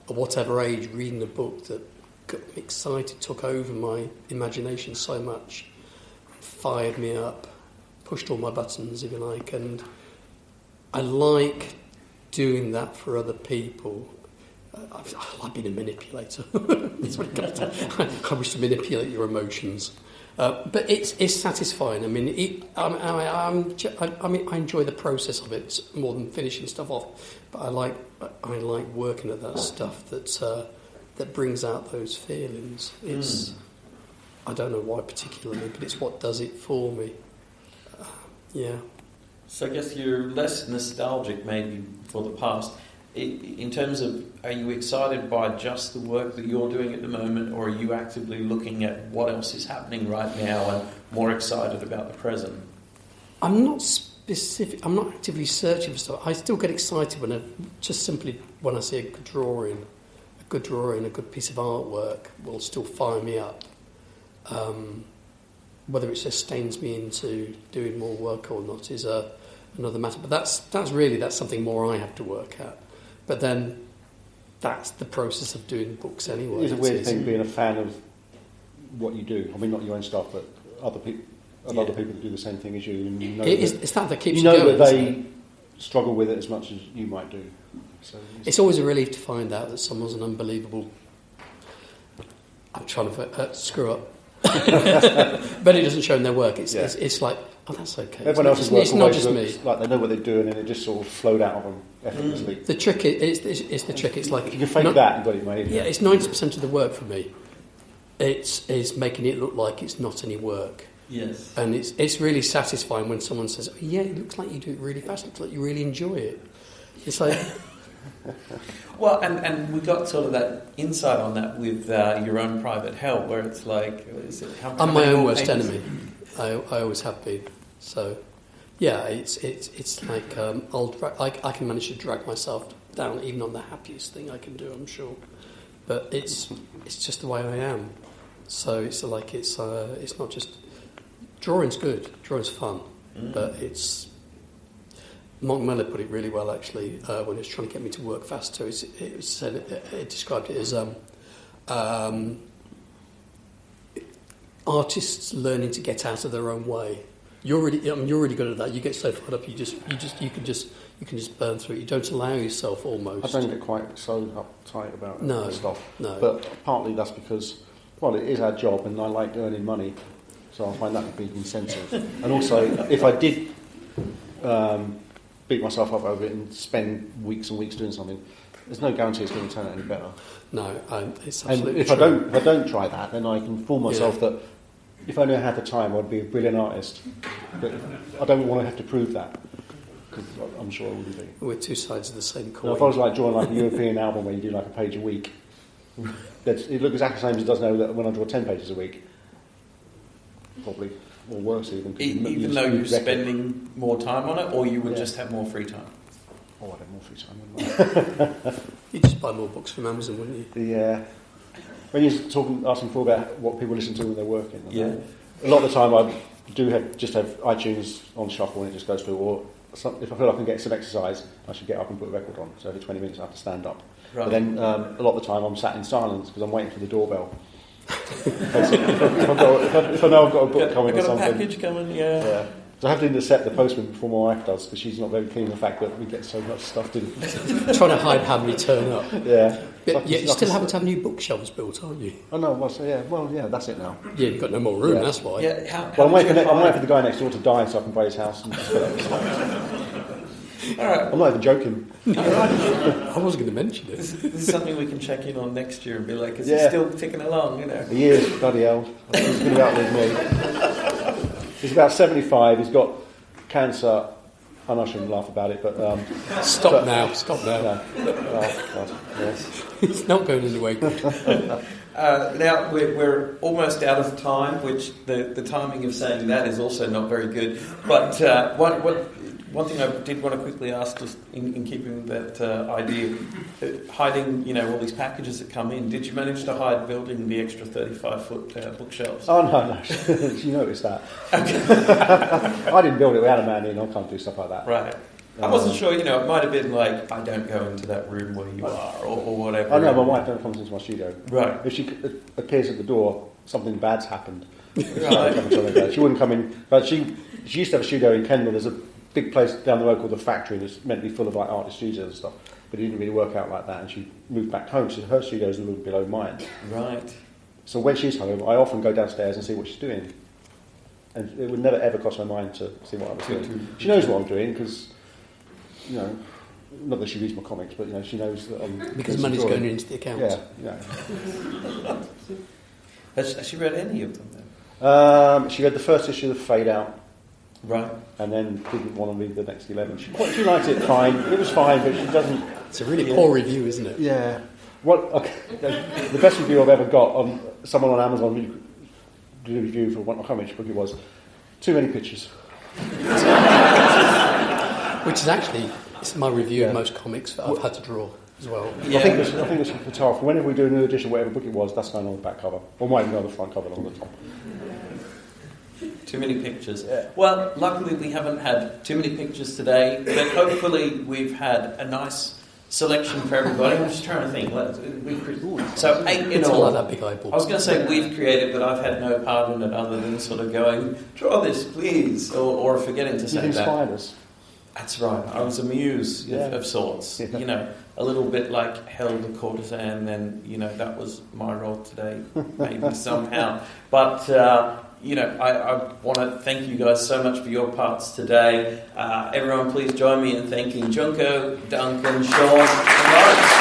at whatever age reading a book that got me excited, took over my imagination so much, fired me up, pushed all my buttons, if you like, and I like doing that for other people. I like being a manipulator. That's what it comes to. I wish to manipulate your emotions. But it's satisfying. I mean, I enjoy the process of it more than finishing stuff off. But I like working at that stuff that brings out those feelings. It's I don't know why particularly, but it's what does it for me. Yeah. So I guess you're less nostalgic maybe for the past. In terms of, are you excited by just the work that you're doing at the moment, or are you actively looking at what else is happening right now and more excited about the present? I'm not actively searching for stuff. I still get excited when I see a good drawing, a good piece of artwork will still fire me up. Whether it sustains me into doing more work or not is another matter. But that's something more I have to work at. But then that's the process of doing books anyway. It's a weird thing being a fan of what you do. I mean, not your own stuff, but other people that do the same thing as you. And it's that keeps you know going, that they struggle with it as much as you might do. So it's always a relief to find out that someone's an unbelievable... I'm trying to screw up. But it doesn't show in their work. It's like, oh, that's okay. Everyone else's work it's not just me. Like they know what they're doing, and it just sort of flowed out of them effortlessly. The trick is the trick. It's like if you can fake that, you've got it made. Yeah, it's 90% of the work for me. It's making it look like it's not any work. Yes. And it's really satisfying when someone says, oh, "Yeah, it looks like you do it really fast. It looks like you really enjoy it." It's like. Well, and we got sort of that insight on that with your own private hell, where it's like, I'm my own worst enemy. I always have been. So, yeah, it's like I can manage to drag myself down even on the happiest thing I can do. I'm sure, but it's just the way I am. So it's like it's not just drawing's good, drawing's fun, but it's. Mark Miller put it really well, actually, when he was trying to get me to work faster. It described it as artists learning to get out of their own way. You're really good at that. You get so fired up, you can just burn through it. You don't allow yourself almost. I don't get quite so uptight about stuff. No. But partly that's because, well, it is our job, and I like earning money. So I find that a big incentive. And also, if I did beat myself up over it and spend weeks and weeks doing something, there's no guarantee it's going to turn out any better. No, it's And absolutely if true. I don't try that, then I can fool myself that if I only had the time, I'd be a brilliant artist. But I don't want to have to prove that, because I'm sure I wouldn't be. We're two sides of the same Now, coin. if I was like drawing like a European album where you do like a page a week, it looks exactly the same as it does now that when I draw 10 pages a week. Probably, or worse even. Even though you're spending more time on it, or you would just have more free time? Oh, I'd have more free time, wouldn't I? You'd just buy more books from Amazon, wouldn't you? Yeah. When you're asking before about what people listen to when they're working, Yeah. a lot of the time I do have iTunes on shuffle and it just goes through, or if I feel I can get some exercise, I should get up and put a record on, so every 20 minutes I have to stand up. Right. But then a lot of the time I'm sat in silence because I'm waiting for the doorbell. if I know I've got a book coming or something. I've got a package coming, yeah. So I have to intercept the postman before my wife does, because she's not very keen on the fact that we get so much stuff in. Trying to hide how many turn up. Yeah. You still haven't have new bookshelves built, aren't you? Oh no, that's it now. Yeah, you've got no more room, Yeah. that's why. Yeah, Well, I'm waiting for the guy next door to die so I can buy his house. And All right. I'm not even joking. I wasn't going to mention it. This is something we can check in on next year and be like, is he Yeah. still ticking along, you know? He is, bloody hell. He's going to outlive me. He's about 75, he's got cancer. I know I shouldn't laugh about it, but... Stop now. No. Oh, God, yes. It's not going anywhere good. Now, we're almost out of time, which the timing of saying that is also not very good. But one thing I did want to quickly ask, just in keeping with that idea, hiding, all these packages that come in, did you manage to hide building the extra 35-foot bookshelves? Oh, no. She noticed that. I didn't build it, we had a man in, I can't do stuff like that. Right. I wasn't sure, it might have been like, I don't go into that room where you are, or whatever. I know, my wife don't come into my studio. Right. If she appears at the door, something bad's happened. Right. She wouldn't come in, but she used to have a studio in Kendal. There's a big place down the road called The Factory that's meant to be full of like artist studios and stuff, but it didn't really work out like that, and she moved back home, so her studio's a little below mine. Right. So when she's home, I often go downstairs and see what she's doing, and it would never ever cross my mind to see what I was doing. She knows what I'm doing, because, not that she reads my comics, but she knows that I'm... Because money's going into the account. Yeah. Has she read any of them then? She read the first issue of Fade Out, Right. and then didn't want to read the next 11. She liked it fine. It was fine, but she doesn't... It's a really poor review, isn't it? Yeah. The best review I've ever got on someone on Amazon did a review for what I can't remember which book it was. Too many pictures. Which is actually it's my review of most comics that I've had to draw as well. Yeah. I think it's for photography. Whenever we do a new edition, whatever book it was, that's going on the back cover. Or might even go on the front cover along the top. Too many pictures. Well, luckily we haven't had too many pictures today, but hopefully we've had a nice selection for everybody. I'm just trying to think. So 8 in It's all. all like that big eyeball. I was going to say we've created, but I've had no part in it other than sort of going, draw this, please, or forgetting to say You've that. inspired us. That's right. I was a muse of sorts. Yeah. A little bit like Hell the Courtesan, and that was my role today, maybe somehow. But I want to thank you guys so much for your parts today. Everyone, please join me in thanking Junko, Duncan, Sean, and Lawrence.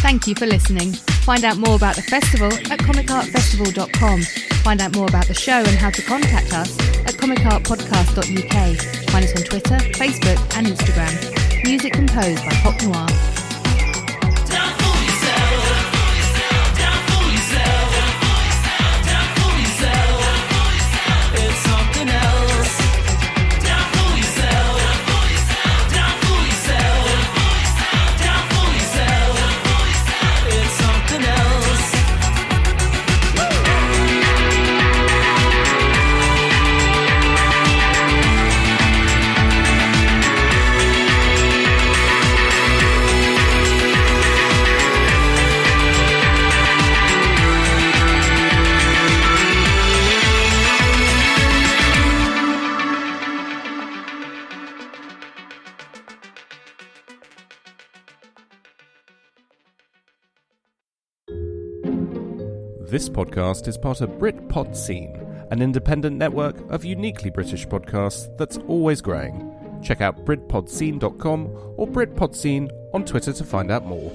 Thank you for listening. Find out more about the festival at comicartfestival.com. Find out more about the show and how to contact us at comicartpodcast.uk. Find us on Twitter, Facebook and Instagram. Music composed by Pop Noir. This podcast is part of Britpod Scene, an independent network of uniquely British podcasts that's always growing. Check out BritpodScene.com or BritpodScene on Twitter to find out more.